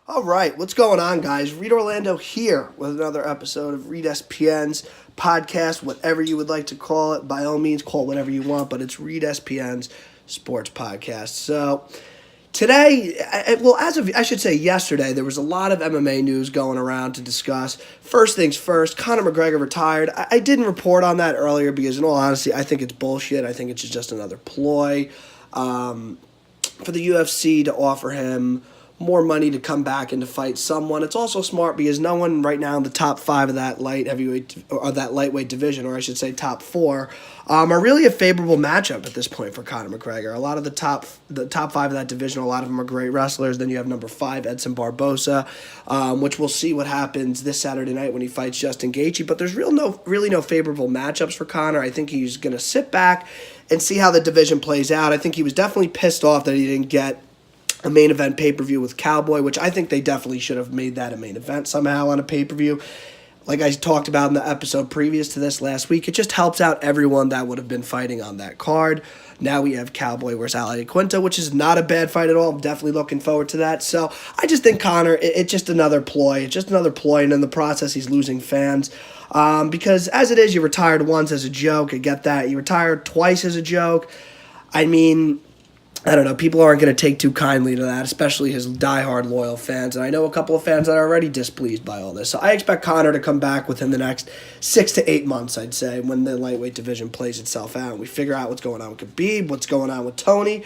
All right, what's going on, guys? Reed Orlando here with another episode of Reed SPN's podcast, whatever you would like to call it. By all means, call it whatever you want, but it's Reed SPN's sports podcast. So today, I should say yesterday, there was a lot of MMA news going around to discuss. First things first, Conor McGregor retired. I didn't report on that earlier because, in all honesty, I think it's bullshit. I think it's just another ploy for the UFC to offer him more money to come back and to fight someone. It's also smart because no one right now in the top five of that light heavyweight or that lightweight division, or I should say top four, are really a favorable matchup at this point for Conor McGregor. A lot of the top five of that division, a lot of them are great wrestlers. Then you have number 5, Edson Barbosa, which we'll see what happens this Saturday night when he fights Justin Gaethje. But there's really no favorable matchups for Conor. I think he's going to sit back and see how the division plays out. I think he was definitely pissed off that he didn't get a main event pay-per-view with Cowboy, which I think they definitely should have made that a main event somehow on a pay-per-view. Like I talked about in the episode previous to this last week, it just helps out everyone that would have been fighting on that card. Now we have Cowboy versus Ali Quinto, which is not a bad fight at all. I'm definitely looking forward to that. So I just think Conor, it's just another ploy. It's just another ploy, and in the process, he's losing fans. Because as it is, you retired once as a joke. I get that. You retired twice as a joke. I mean, I don't know, people aren't going to take too kindly to that, especially his diehard loyal fans. And I know a couple of fans that are already displeased by all this. So I expect Conor to come back within the next 6 to 8 months, I'd say, when the lightweight division plays itself out. And we figure out what's going on with Khabib, what's going on with Tony,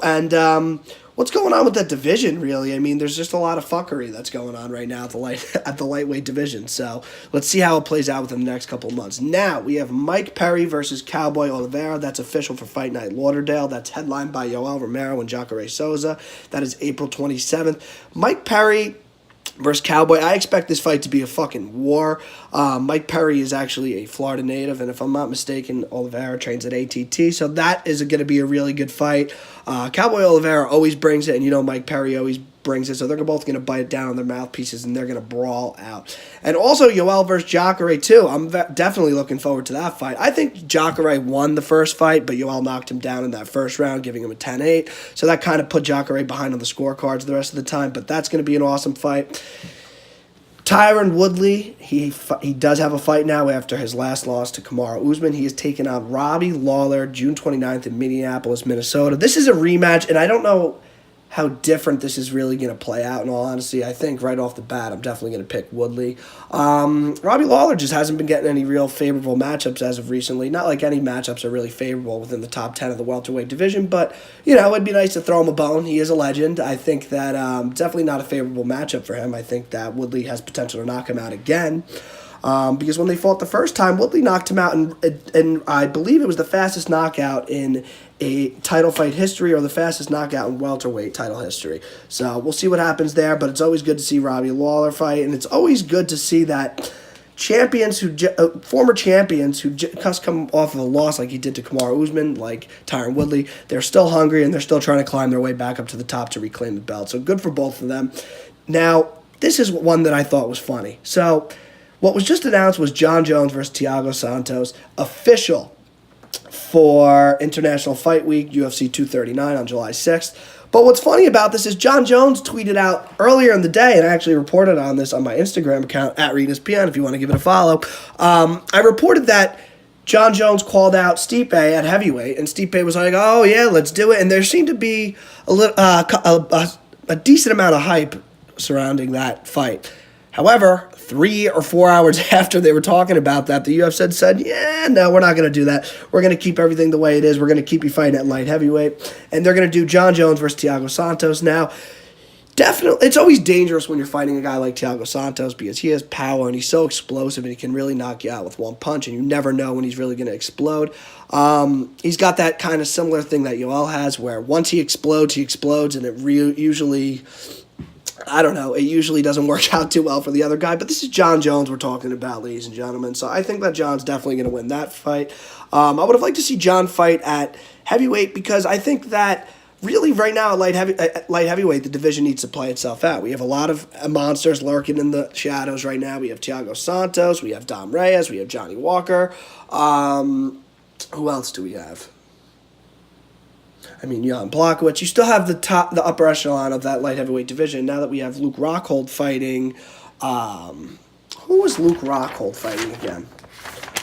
and what's going on with that division, really. I mean, there's just a lot of fuckery that's going on right now at the lightweight division. So let's see how it plays out within the next couple of months. Now, we have Mike Perry versus Cowboy Oliveira. That's official for Fight Night Lauderdale. That's headlined by Yoel Romero and Jacare Souza. That is April 27th. Mike Perry versus Cowboy. I expect this fight to be a fucking war. Mike Perry is actually a Florida native, and if I'm not mistaken, Oliveira trains at ATT, so that is going to be a really good fight. Cowboy Oliveira always brings it, and you know Mike Perry always brings it, so they're both going to bite it down on their mouthpieces, and they're going to brawl out. And also Yoel versus Jacare, too. I'm definitely looking forward to that fight. I think Jacare won the first fight, but Yoel knocked him down in that first round, giving him a 10-8, so that kind of put Jacare behind on the scorecards the rest of the time, but that's going to be an awesome fight. Tyron Woodley, he does have a fight now after his last loss to Kamaru Usman. He is taking on Robbie Lawler June 29th in Minneapolis, Minnesota. This is a rematch, and I don't know how different this is really going to play out, in all honesty. I think right off the bat, I'm definitely going to pick Woodley. Robbie Lawler just hasn't been getting any real favorable matchups as of recently. Not like any matchups are really favorable within the top 10 of the welterweight division, but, you know, it'd be nice to throw him a bone. He is a legend. I think that definitely not a favorable matchup for him. I think that Woodley has potential to knock him out again. Because when they fought the first time, Woodley knocked him out, and I believe it was the fastest knockout in a title fight history, or the fastest knockout in welterweight title history. So we'll see what happens there, but it's always good to see Robbie Lawler fight, and it's always good to see that former champions who just come off of a loss like he did to Kamaru Usman, like Tyron Woodley, they're still hungry, and they're still trying to climb their way back up to the top to reclaim the belt. So good for both of them. Now, this is one that I thought was funny. So what was just announced was John Jones versus Thiago Santos, official for International Fight Week, UFC 239 on July 6th. But what's funny about this is John Jones tweeted out earlier in the day, and I actually reported on this on my Instagram account, @ReedSPN, if you want to give it a follow. I reported that John Jones called out Stipe at heavyweight, and Stipe was like, oh yeah, let's do it. And there seemed to be a decent amount of hype surrounding that fight. However, 3 or 4 hours after they were talking about that, the UFC said, yeah, no, we're not going to do that. We're going to keep everything the way it is. We're going to keep you fighting at light heavyweight. And they're going to do John Jones versus Thiago Santos. Now, definitely, it's always dangerous when you're fighting a guy like Thiago Santos because he has power and he's so explosive and he can really knock you out with one punch, and you never know when he's really going to explode. He's got that kind of similar thing that Yoel has, where once he explodes, and it usually, I don't know, it usually doesn't work out too well for the other guy. But this is John Jones we're talking about, ladies and gentlemen. So I think that John's definitely going to win that fight. I would have liked to see John fight at heavyweight because I think that really right now at light heavyweight, the division needs to play itself out. We have a lot of monsters lurking in the shadows right now. We have Thiago Santos. We have Dom Reyes. We have Johnny Walker. Who else do we have? I mean, Jan Blachowicz. You still have the upper echelon of that light heavyweight division. Now that we have Luke Rockhold fighting, who was Luke Rockhold fighting again?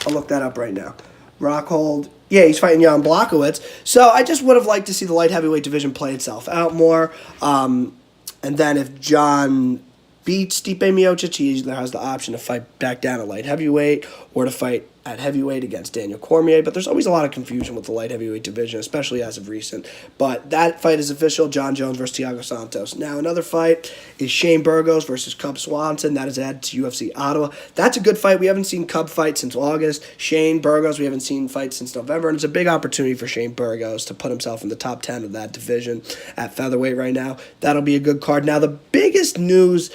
I'll look that up right now. Rockhold, yeah, he's fighting Jan Blachowicz. So I just would have liked to see the light heavyweight division play itself out more. And then if John beats Stipe Miocic, he either has the option to fight back down at light heavyweight or to fight at heavyweight against Daniel Cormier. But there's always a lot of confusion with the light heavyweight division, especially as of recent. But that fight is official, John Jones versus Thiago Santos. Now another fight is Shane Burgos versus Cub Swanson. That is added to UFC Ottawa. That's a good fight. We haven't seen Cub fight since August. Shane Burgos, we haven't seen fight since November. And it's a big opportunity for Shane Burgos to put himself in the top 10 of that division at featherweight right now. That'll be a good card. Now the biggest news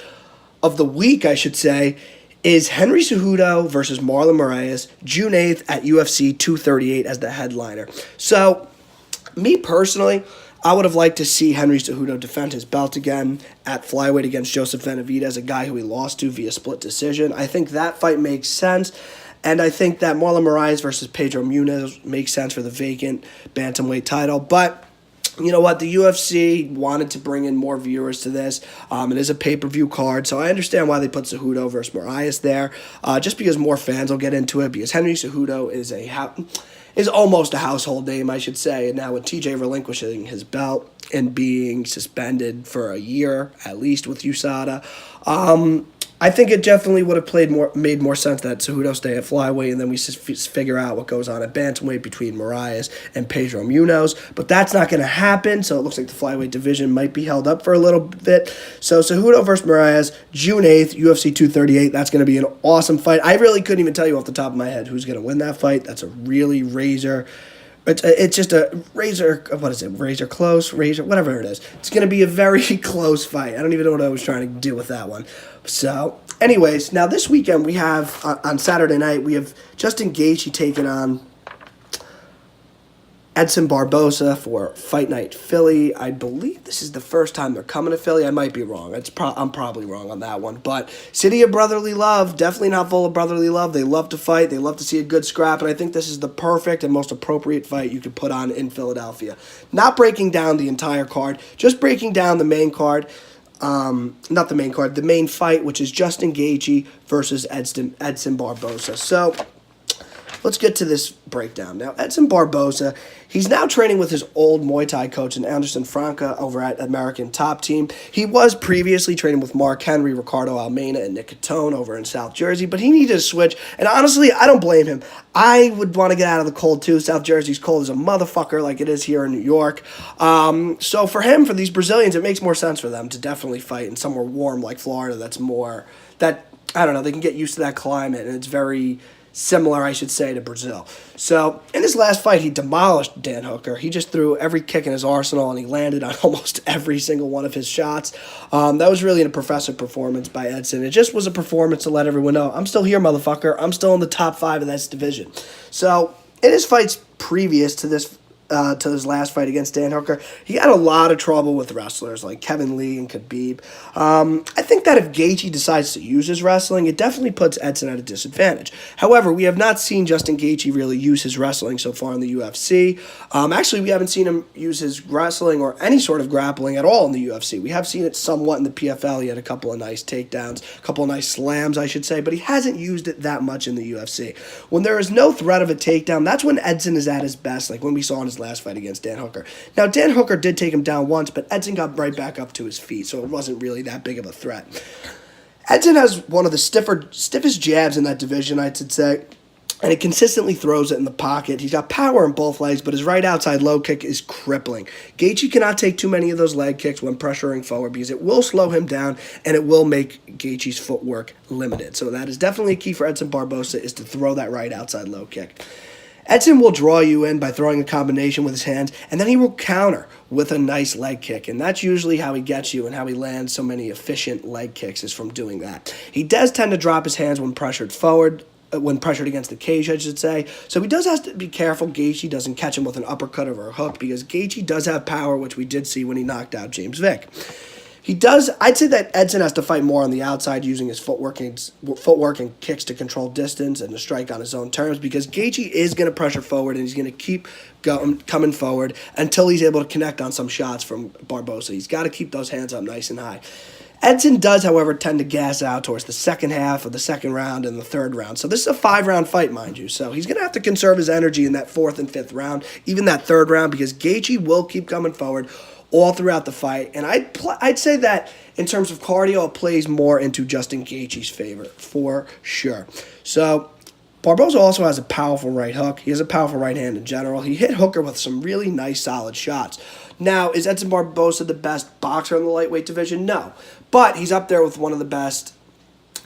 of the week, I should say, is Henry Cejudo versus Marlon Moraes, June 8th at UFC 238 as the headliner. So, me personally, I would have liked to see Henry Cejudo defend his belt again at flyweight against Joseph Benavidez, a guy who he lost to via split decision. I think that fight makes sense, and I think that Marlon Moraes versus Pedro Munhoz makes sense for the vacant bantamweight title, but you know what? The UFC wanted to bring in more viewers to this. It is a pay-per-view card, so I understand why they put Cejudo versus Moraes there, just because more fans will get into it, because Henry Cejudo is almost a household name, I should say, and now with TJ relinquishing his belt and being suspended for a year, at least with USADA, I think it definitely would have made more sense that Cejudo stay at flyweight, and then we figure out what goes on at bantamweight between Moraes and Pedro Munhoz. But that's not going to happen, so it looks like the flyweight division might be held up for a little bit. So Cejudo versus Moraes, June 8th, UFC 238. That's going to be an awesome fight. I really couldn't even tell you off the top of my head who's going to win that fight. That's a really razor. It's just a razor, what is it, razor close, whatever it is. It's going to be a very close fight. I don't even know what I was trying to do with that one. So, anyways, now this weekend we have, on Saturday night, we have Justin Gaethje taking on Edson Barbosa for Fight Night Philly. I believe this is the first time they're coming to Philly. I might be wrong. I'm probably wrong on that one. But city of brotherly love, definitely not full of brotherly love. They love to fight. They love to see a good scrap. And I think this is the perfect and most appropriate fight you could put on in Philadelphia. Not breaking down the entire card, just breaking down the main card. Not the main card, the main fight, which is Justin Gaethje versus Edson Barbosa. So, let's get to this breakdown. Now, Edson Barbosa, he's now training with his old Muay Thai coach, Anderson Franca, over at American Top Team. He was previously training with Mark Henry, Ricardo Almeida, and Nick Catone over in South Jersey, but he needed a switch, and honestly, I don't blame him. I would want to get out of the cold, too. South Jersey's cold as a motherfucker like it is here in New York. So for him, for these Brazilians, it makes more sense for them to definitely fight in somewhere warm like Florida I don't know, they can get used to that climate, and it's very similar, I should say, to Brazil. So, in his last fight, he demolished Dan Hooker. He just threw every kick in his arsenal, and he landed on almost every single one of his shots. That was really an impressive performance by Edson. It just was a performance to let everyone know, I'm still here, motherfucker. I'm still in the top 5 of this division. So, in his fights previous to his last fight against Dan Hooker, he had a lot of trouble with wrestlers like Kevin Lee and Khabib. I think that if Gaethje decides to use his wrestling, it definitely puts Edson at a disadvantage. However, we have not seen Justin Gaethje really use his wrestling so far in the UFC. Actually, we haven't seen him use his wrestling or any sort of grappling at all in the UFC. We have seen it somewhat in the PFL. He had a couple of nice takedowns, a couple of nice slams, I should say, but he hasn't used it that much in the UFC. When there is no threat of a takedown, that's when Edson is at his best, like when we saw in his last fight against Dan Hooker. Now, Dan Hooker did take him down once, but Edson got right back up to his feet, so it wasn't really that big of a threat. Edson has one of the stiffest jabs in that division, I should say, and he consistently throws it in the pocket. He's got power in both legs, but his right outside low kick is crippling. Gaethje cannot take too many of those leg kicks when pressuring forward because it will slow him down and it will make Gaethje's footwork limited. So that is definitely a key for Edson Barbosa, is to throw that right outside low kick. Edson will draw you in by throwing a combination with his hands, and then he will counter with a nice leg kick, and that's usually how he gets you and how he lands so many efficient leg kicks, is from doing that. He does tend to drop his hands when pressured forward, when pressured against the cage, I should say, so he does have to be careful Gaethje doesn't catch him with an uppercut or a hook, because Gaethje does have power, which we did see when he knocked out James Vick. He does. I'd say that Edson has to fight more on the outside using his footwork and kicks to control distance and to strike on his own terms, because Gaethje is going to pressure forward and he's going to keep coming forward until he's able to connect on some shots from Barbosa. He's got to keep those hands up nice and high. Edson does, however, tend to gas out towards the second half of the second round and the third round. So this is a 5-round fight, mind you. So he's going to have to conserve his energy in that fourth and fifth round, even that third round, because Gaethje will keep coming forward all throughout the fight. And I'd say that in terms of cardio, it plays more into Justin Gaethje's favor, for sure. So Barbosa also has a powerful right hook. He has a powerful right hand in general. He hit Hooker with some really nice, solid shots. Now, is Edson Barbosa the best boxer in the lightweight division? No. But he's up there with one of the best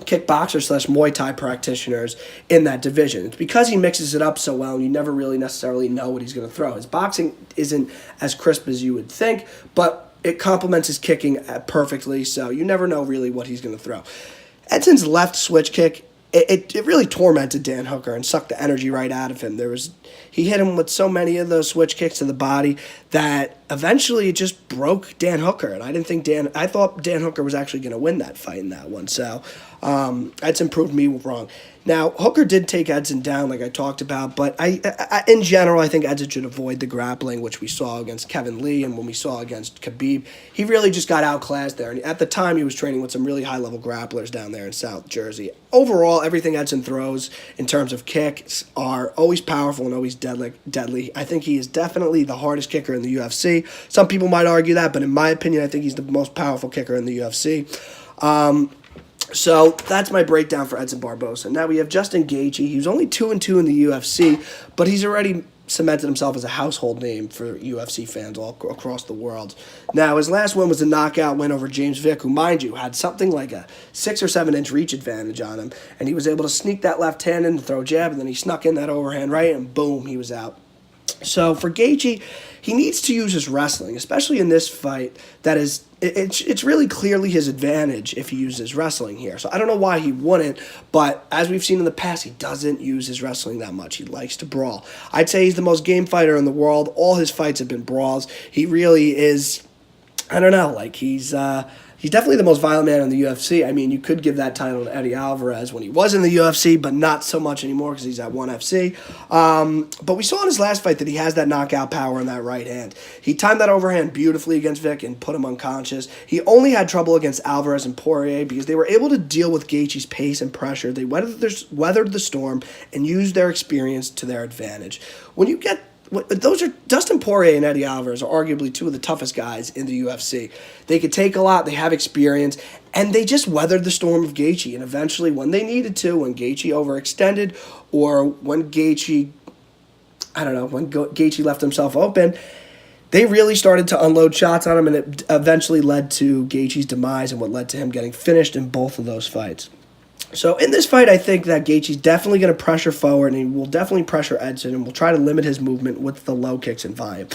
kickboxer / Muay Thai practitioners in that division. It's because he mixes it up so well, and you never really necessarily know what he's going to throw. His boxing isn't as crisp as you would think, but it complements his kicking perfectly, so you never know really what he's going to throw. Edson's left switch kick, it really tormented Dan Hooker and sucked the energy right out of him. He hit him with so many of those switch kicks to the body that eventually it just broke Dan Hooker. And I thought Dan Hooker was actually going to win that fight in that one. So Edson proved me wrong. Now, Hooker did take Edson down, like I talked about, but I in general, I think Edson should avoid the grappling, which we saw against Kevin Lee and when we saw against Khabib. He really just got outclassed there. And at the time, he was training with some really high-level grapplers down there in South Jersey. Overall, everything Edson throws in terms of kicks are always powerful and always deadly. I think he is definitely the hardest kicker in the UFC. Some people might argue that, but in my opinion, I think he's the most powerful kicker in the UFC. So that's my breakdown for Edson Barbosa. Now we have Justin Gaethje. He was only 2-2 in the UFC, but he's already cemented himself as a household name for UFC fans all across the world. Now, his last win was a knockout win over James Vick, who, mind you, had something like a 6 or 7 inch reach advantage on him, and he was able to sneak that left hand in to throw a jab, and then he snuck in that overhand right, and boom, he was out. So for Gaethje, he needs to use his wrestling, especially in this fight. It's really clearly his advantage if he uses wrestling here. So I don't know why he wouldn't, but as we've seen in the past, he doesn't use his wrestling that much. He likes to brawl. I'd say he's the most game fighter in the world. All his fights have been brawls. He really is, I don't know, like he's definitely the most violent man in the UFC. I mean, you could give that title to Eddie Alvarez when he was in the UFC, but not so much anymore because he's at ONE FC. But we saw in his last fight that he has that knockout power in that right hand. He timed that overhand beautifully against Vick and put him unconscious. He only had trouble against Alvarez and Poirier because they were able to deal with Gaethje's pace and pressure. They weathered the storm and used their experience to their advantage. Dustin Poirier and Eddie Alvarez are arguably two of the toughest guys in the UFC. They could take a lot, they have experience, and they just weathered the storm of Gaethje. And eventually, when they needed to, when Gaethje overextended, or when Gaethje left himself open, they really started to unload shots on him, and it eventually led to Gaethje's demise and what led to him getting finished in both of those fights. So in this fight, I think that Gaethje's definitely going to pressure forward, and he will definitely pressure Edson, and will try to limit his movement with the low kicks and volume.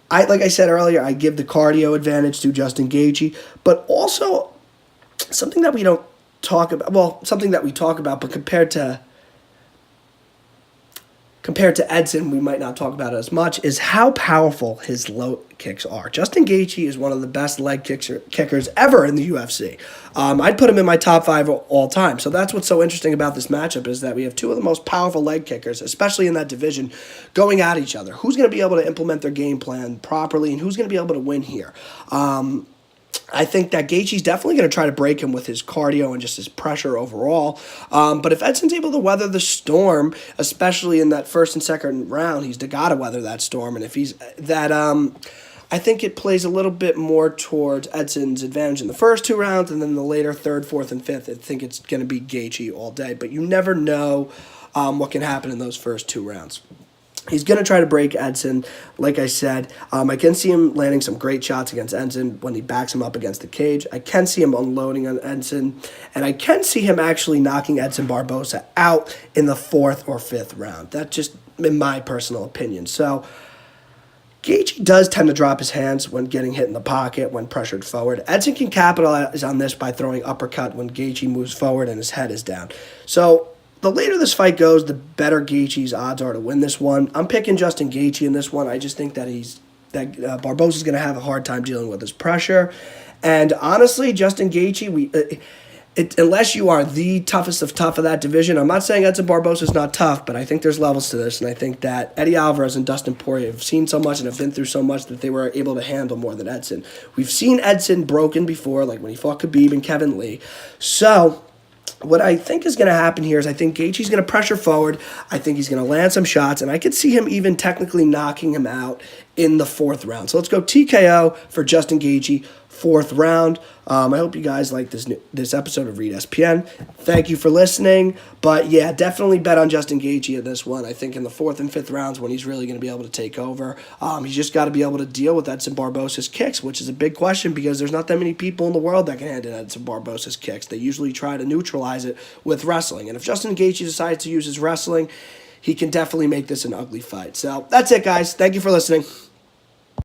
Like I said earlier, I give the cardio advantage to Justin Gaethje, but also something that we don't talk about. Well, something that we talk about, but compared to Edson, we might not talk about it as much, is how powerful his low kicks are. Justin Gaethje is one of the best leg kickers ever in the UFC. I'd put him in my top 5 all time. So that's what's so interesting about this matchup, is that we have two of the most powerful leg kickers, especially in that division, going at each other. Who's going to be able to implement their game plan properly, and who's going to be able to win here? I think that Gaethje's definitely going to try to break him with his cardio and just his pressure overall. But if Edson's able to weather the storm, especially in that first and second round, he's got to weather that storm. And if he's that, I think it plays a little bit more towards Edson's advantage in the first 2 rounds, and then the later third, fourth, and fifth, I think it's going to be Gaethje all day. But you never know what can happen in those first 2 rounds. He's going to try to break Edson, like I said. I can see him landing some great shots against Edson when he backs him up against the cage. I can see him unloading on Edson, and I can see him actually knocking Edson Barbosa out in the 4th or 5th round. That's just in my personal opinion. So Gaethje does tend to drop his hands when getting hit in the pocket, when pressured forward. Edson can capitalize on this by throwing uppercut when Gaethje moves forward and his head is down. So the later this fight goes, the better Gaethje's odds are to win this one. I'm picking Justin Gaethje in this one. I just think that Barbosa's going to have a hard time dealing with his pressure. And honestly, Justin Gaethje, unless you are the toughest of tough of that division, I'm not saying Edson Barbosa is not tough, but I think there's levels to this, and I think that Eddie Alvarez and Dustin Poirier have seen so much and have been through so much that they were able to handle more than Edson. We've seen Edson broken before, like when he fought Khabib and Kevin Lee. So what I think is going to happen here is I think Gaethje's going to pressure forward. I think he's going to land some shots, and I could see him even technically knocking him out in the fourth round. So let's go TKO for Justin Gaethje, fourth round. I hope you guys like this episode of Read SPN. Thank you for listening. But yeah, definitely bet on Justin Gaethje in this one. I think in the fourth and fifth rounds when he's really going to be able to take over. He's just got to be able to deal with Edson Barbosa's kicks, which is a big question because there's not that many people in the world that can handle Edson Barbosa's kicks. They usually try to neutralize it with wrestling. And if Justin Gaethje decides to use his wrestling, he can definitely make this an ugly fight. So that's it, guys. Thank you for listening.